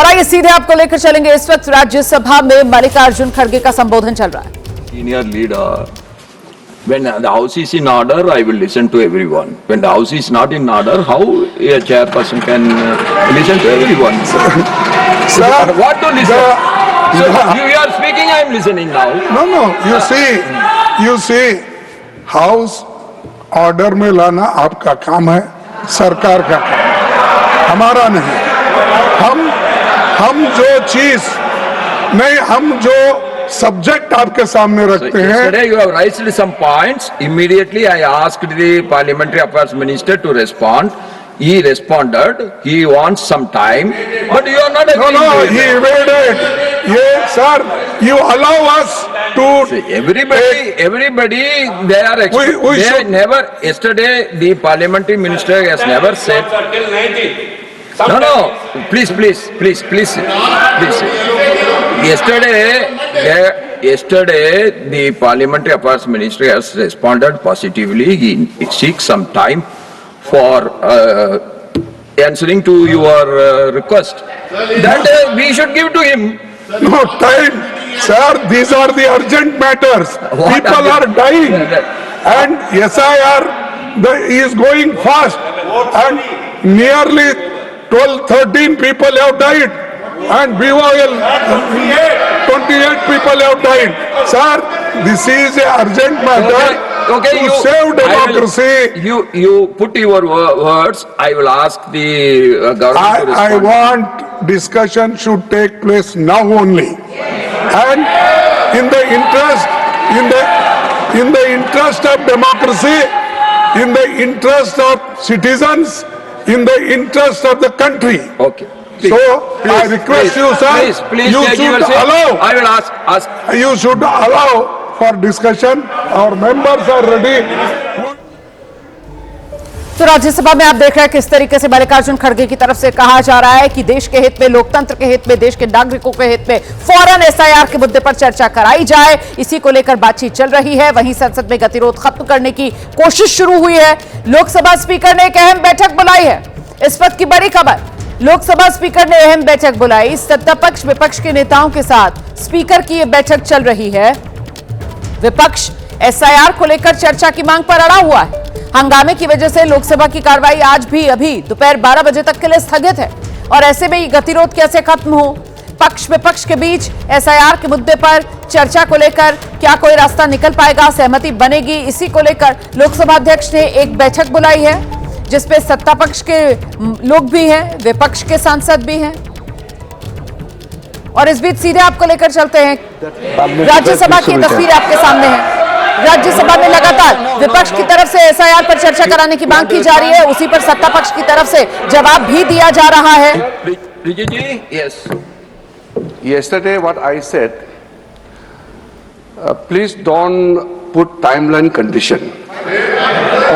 और आइए सीधे आपको लेकर चलेंगे। इस वक्त राज्यसभा में मल्लिकार्जुन खड़गे का संबोधन चल रहा है। Senior leader, when the house is in order, I will listen to everyone. When the house is not in order, how a chairperson can listen to everyone? Sir, what to listen? You are speaking, I am listening now. No. You see, house order में लाना आपका काम है, सरकार का काम है, हमारा नहीं। हम जो चीज नहीं, हम जो सब्जेक्ट आपके सामने रखते हैं। Yesterday you have raised some points. Immediately I asked the Parliamentary Affairs Minister to respond. He responded. He wants some time, but you are not agreeing. No, he evaded. Yes, sir. You allow us to. See, everybody, they are. We they should never. Yesterday, the Parliamentary Minister has never said. No. Please. Yesterday, the Parliamentary Affairs Ministry has responded positively. He seeks some time for answering to your request. That we should give to him. No time, sir. These are the urgent matters. What People are urgent? dying, and SIR is going fast, and nearly 12-13 people have died, and BYL 28 people have died. Sir, this is an urgent matter. Okay, to save democracy. You put your words. I will ask the government to I respond. want discussion should take place now only, and in the interest of democracy, in the interest of citizens, in the interest of the country. Okay. Please, So please, I request please, you, sir. Please, you take your should seat. allow. I will ask. You should allow for discussion. Our members are ready. तो राज्यसभा में आप देख रहे हैं किस तरीके से मल्लिकार्जुन खड़गे की तरफ से कहा जा रहा है कि देश के हित में, लोकतंत्र के हित में, देश के नागरिकों के हित में फौरन एसआईआर के मुद्दे पर चर्चा कराई जाए। इसी को लेकर बातचीत चल रही है। वहीं संसद में गतिरोध खत्म करने की कोशिश शुरू हुई है। लोकसभा स्पीकर ने एक अहम बैठक बुलाई है। इस वक्त की बड़ी खबर, लोकसभा स्पीकर ने अहम बैठक बुलाई। सत्ता पक्ष विपक्ष के नेताओं के साथ स्पीकर की यह बैठक चल रही है। विपक्ष एसआईआर को लेकर चर्चा की मांग पर अड़ा हुआ है। हंगामे की वजह से लोकसभा की कार्रवाई आज भी अभी दोपहर 12 बजे तक के लिए स्थगित है और ऐसे में गतिरोध कैसे खत्म हो, पक्ष विपक्ष के बीच एसआईआर के मुद्दे पर चर्चा को लेकर क्या कोई रास्ता निकल पाएगा, सहमति बनेगी, इसी को लेकर लोकसभा अध्यक्ष ने एक बैठक बुलाई है जिसपे सत्ता पक्ष के लोग भी हैं, विपक्ष के सांसद भी हैं। और इस बीच सीधे आपको लेकर चलते हैं, राज्यसभा की तस्वीर आपके सामने है। राज्यसभा में लगातार विपक्ष की तरफ से एसआईआर पर चर्चा कराने की मांग की जा रही है, उसी पर सत्ता पक्ष की तरफ से जवाब भी दिया जा रहा है। Yes. Yesterday what I said, please don't put timeline condition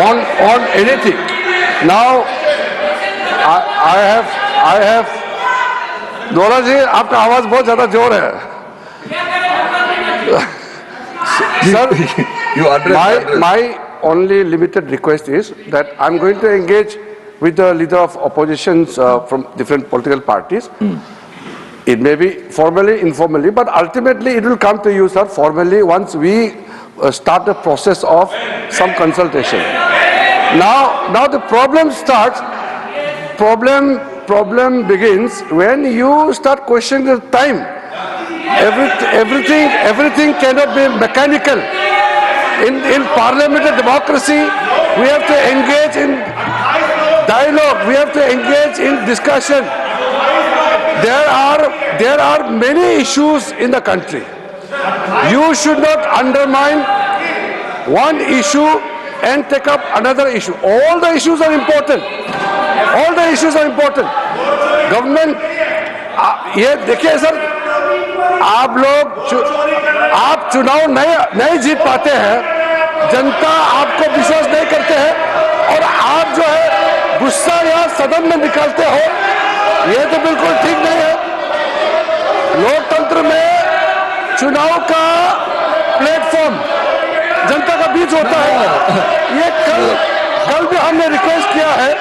on anything. Now I have दोला जी, आपका आवाज बहुत ज्यादा जोर है। Sir, my only limited request is that I'm going to engage with the leader of oppositions from different political parties. It may be formally, informally, but ultimately it will come to you, sir, formally once we start the process of some consultation. Now the problem starts. Problem begins when you start questioning the time. Everything cannot be mechanical. In parliamentary democracy, we have to engage in dialogue. We have to engage in discussion. There are many issues in the country. You should not undermine one issue and take up another issue. All the issues are important. All the issues are important. Government, ये देखिए sir, आप चुनाव नहीं जीत पाते हैं, जनता आपको विश्वास नहीं करते हैं और आप जो है गुस्सा या सदन में निकालते हो, ये तो बिल्कुल ठीक नहीं है। लोकतंत्र में चुनाव का प्लेटफॉर्म जनता का बीच होता है। ये कल भी हमने रिक्वेस्ट किया है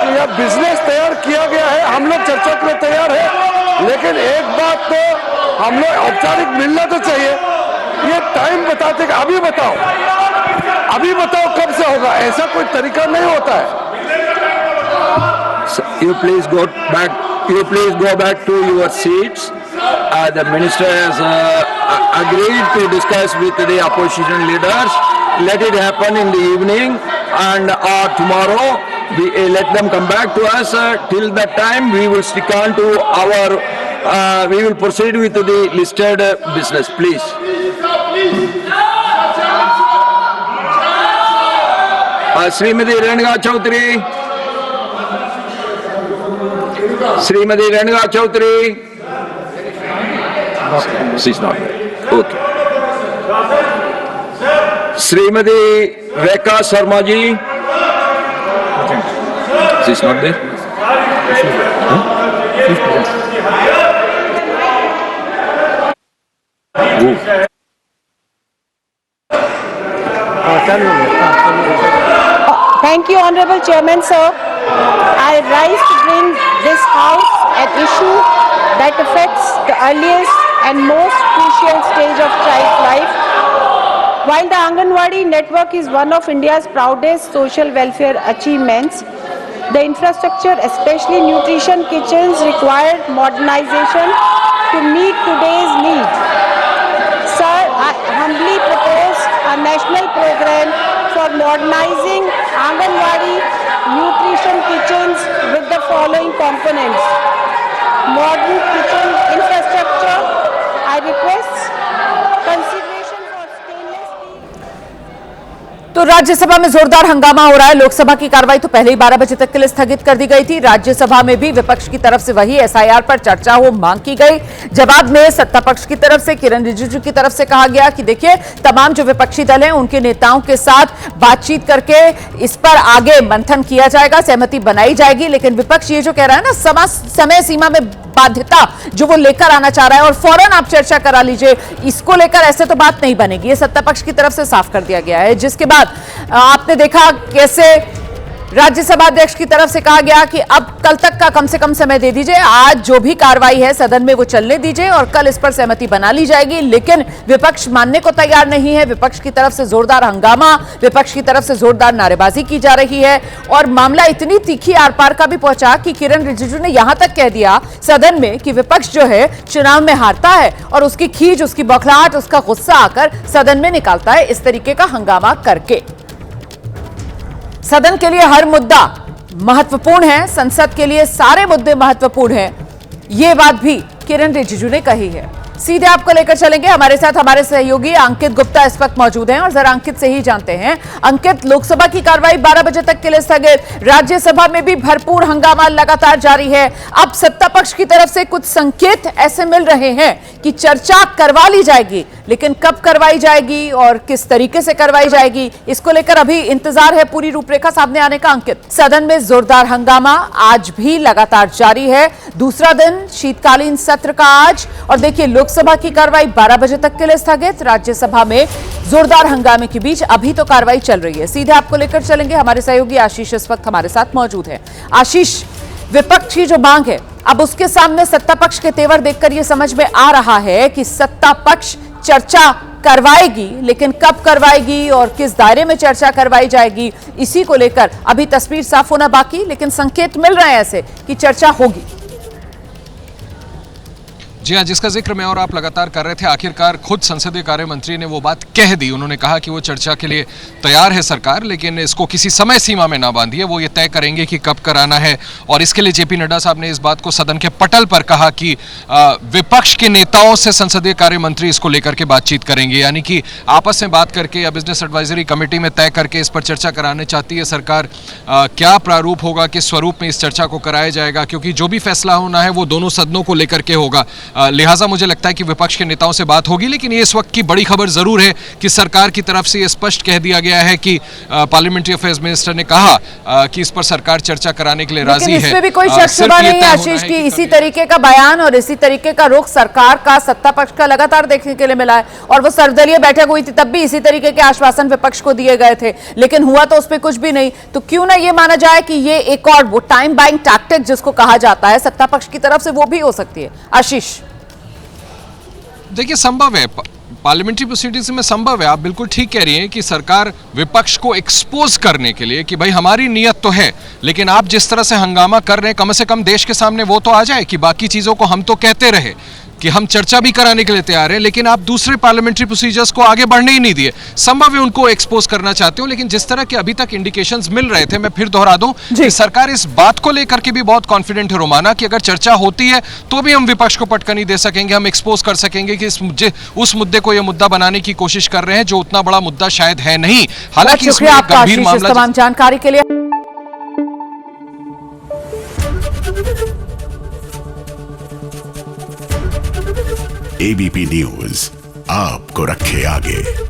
यह बिजनेस तैयार किया गया है, हम लोग चर्चा के लिए तैयार है, लेकिन एक बात तो हम लोग औपचारिक मिलना तो चाहिए। ये टाइम बताते अभी बताओ कब से होगा, ऐसा कोई तरीका नहीं होता है। You please go back to your seats. The minister has agreed to discuss with the opposition leaders. Let it happen in the evening, and tomorrow let them come back to us. Till that time, we will stick on to our. We will proceed with the listed business, please. Shrimati Renuka Chaudhary, Shrimati Renuka Chaudhary, she's not there. Okay. Shrimati Rekha Sharma ji, she's not there. Thank you, Honorable Chairman, sir. I rise to bring this House an issue that affects the earliest and most crucial stage of child's life. While the Anganwadi network is one of India's proudest social welfare achievements, the infrastructure, especially nutrition kitchens, require modernization to meet today's needs. Sir, I humbly propose a national program for modernizing Anganwadi nutrition kitchens with the following components. Modern kitchen infrastructure. I request consideration for stainless steel. तो राज्यसभा में जोरदार हंगामा हो रहा है। लोकसभा की कार्रवाई तो पहले ही 12 बजे तक के लिए स्थगित कर दी गई थी। राज्यसभा में भी विपक्ष की तरफ से वही एसआईआर पर चर्चा हो मांग की गई। जवाब में सत्ता पक्ष की तरफ से किरण रिजिजू की तरफ से कहा गया कि देखिए, तमाम जो विपक्षी दल हैं उनके नेताओं के साथ बातचीत करके इस पर आगे मंथन किया जाएगा, सहमति बनाई जाएगी। लेकिन विपक्ष ये जो कह रहा है ना, समय सीमा में बाध्यता जो वो लेकर आना चाह रहा है और फौरन आप चर्चा करा लीजिए, इसको लेकर ऐसे तो बात नहीं बनेगी। ये सत्ता पक्ष की तरफ से साफ कर दिया गया है। जिसके बाद आपने देखा कैसे राज्यसभा अध्यक्ष की तरफ से कहा गया कि अब कल तक का कम से कम समय दे दीजिए, आज जो भी कार्रवाई है सदन में वो चलने दीजिए और कल इस पर सहमति बना ली जाएगी। लेकिन विपक्ष मानने को तैयार नहीं है। विपक्ष की तरफ से जोरदार हंगामा, विपक्ष की तरफ से जोरदार नारेबाजी की जा रही है और मामला इतनी तीखी आर पार का भी पहुंचा कि किरण रिजिजू ने यहां तक कह दिया सदन में कि विपक्ष जो है चुनाव में हारता है और उसकी खीज, उसकी बौखलाहट, उसका गुस्सा आकर सदन में निकालता है इस तरीके का हंगामा करके। सदन के लिए हर मुद्दा महत्वपूर्ण है, संसद के लिए सारे मुद्दे महत्वपूर्ण हैं, ये बात भी किरण रिजिजू ने कही है। सीधे आपको लेकर चलेंगे, हमारे साथ हमारे सहयोगी अंकित गुप्ता इस वक्त मौजूद हैं और जरा अंकित से ही जानते हैं। अंकित, लोकसभा की कार्रवाई 12 बजे तक के लिए स्थगित, राज्यसभा में भी भरपूर हंगामा लगातार जारी है। अब सत्ता पक्ष की तरफ से कुछ संकेत ऐसे मिल रहे हैं कि चर्चा करवा ली जाएगी, लेकिन कब करवाई जाएगी और किस तरीके से करवाई जाएगी, इसको लेकर अभी इंतजार है पूरी रूपरेखा सामने आने का। अंकित, सदन में जोरदार हंगामा आज भी लगातार जारी है, दूसरा दिन शीतकालीन सत्र का आज, और देखिए लोकसभा की कार्रवाई 12 बजे तक के लिए स्थगित, राज्यसभा में जोरदार हंगामे के बीच अभी तो कार्रवाई चल रही है। सीधे आपको लेकर चलेंगे, हमारे सहयोगी आशीष इस वक्त हमारे साथ मौजूद है। आशीष, विपक्ष की जो मांग है, अब उसके सामने सत्ता पक्ष के तेवर देखकर यह समझ में आ रहा है कि सत्ता पक्ष चर्चा करवाएगी, लेकिन कब करवाएगी और किस दायरे में चर्चा करवाई जाएगी, इसी को लेकर अभी तस्वीर साफ होना बाकी, लेकिन संकेत मिल रहे हैं ऐसे कि चर्चा होगी। जी हाँ, जिसका जिक्र मैं और आप लगातार कर रहे थे, आखिरकार खुद संसदीय कार्य मंत्री ने वो बात कह दी। उन्होंने कहा कि वो चर्चा के लिए तैयार है सरकार, लेकिन इसको किसी समय सीमा में ना बांधिए, वो ये तय करेंगे कि कब कराना है। और इसके लिए जेपी नड्डा साहब ने इस बात को सदन के पटल पर कहा कि विपक्ष के नेताओं से संसदीय कार्य मंत्री इसको लेकर के बातचीत करेंगे, यानी कि आपस में बात करके या बिजनेस एडवाइजरी कमेटी में तय करके इस पर चर्चा कराने चाहती है सरकार। क्या प्रारूप होगा, किस स्वरूप में इस चर्चा को कराया जाएगा, क्योंकि जो भी फैसला होना है वो दोनों सदनों को लेकर के होगा। लिहाजा मुझे लगता है कि विपक्ष के नेताओं से बात होगी। लेकिन ये इस वक्त की बड़ी खबर जरूर है कि सरकार की तरफ से ये स्पष्ट कह दिया गया है कि पार्लियामेंट्री अफेयर्स मिनिस्टर ने कहा कि इस पर सरकार चर्चा कराने के लिए राजी है। इसमें भी कोई शक शुबा नहीं है आशीष की इसी तरीके का बयान और इसी तरीके का रुख सरकार का सत्ता पक्ष का लगातार देखने के लिए मिला है। और वो सर्वदलीय बैठक हुई थी तब भी इसी तरीके के आश्वासन विपक्ष को दिए गए थे, लेकिन हुआ तो उसमें कुछ भी नहीं। तो क्यों ना ये माना जाए कि ये एक और वो टाइम बाइंग टैक्टिक जिसको कहा जाता है सत्ता पक्ष की तरफ से वो भी हो सकती है। आशीष देखिए, संभव है, पार्लियामेंट्री प्रोसीडिंग्स में संभव है। आप बिल्कुल ठीक कह रही हैं कि सरकार विपक्ष को एक्सपोज करने के लिए कि भाई हमारी नीयत तो है, लेकिन आप जिस तरह से हंगामा कर रहे हैं कम से कम देश के सामने वो तो आ जाए कि बाकी चीजों को हम तो कहते रहे कि हम चर्चा भी कराने के लिए तैयार हैं, लेकिन आप दूसरे पार्लियामेंट्री प्रोसीजर्स को आगे बढ़ने ही नहीं दिए। संभव है उनको एक्सपोज करना चाहते हो, लेकिन जिस तरह के अभी तक इंडिकेशंस मिल रहे थे, मैं फिर दोहरा दूं कि सरकार इस बात को लेकर के भी बहुत कॉन्फिडेंट है रोमाना कि अगर चर्चा होती है तो भी हम विपक्ष को पटकनी दे सकेंगे, हम एक्सपोज कर सकेंगे कि उस मुद्दे को यह मुद्दा बनाने की कोशिश कर रहे हैं जो उतना बड़ा मुद्दा शायद है नहीं। हालांकि इसमें एक गंभीर मामला। तमाम जानकारी के लिए एबीपी न्यूज आपको रखे आगे।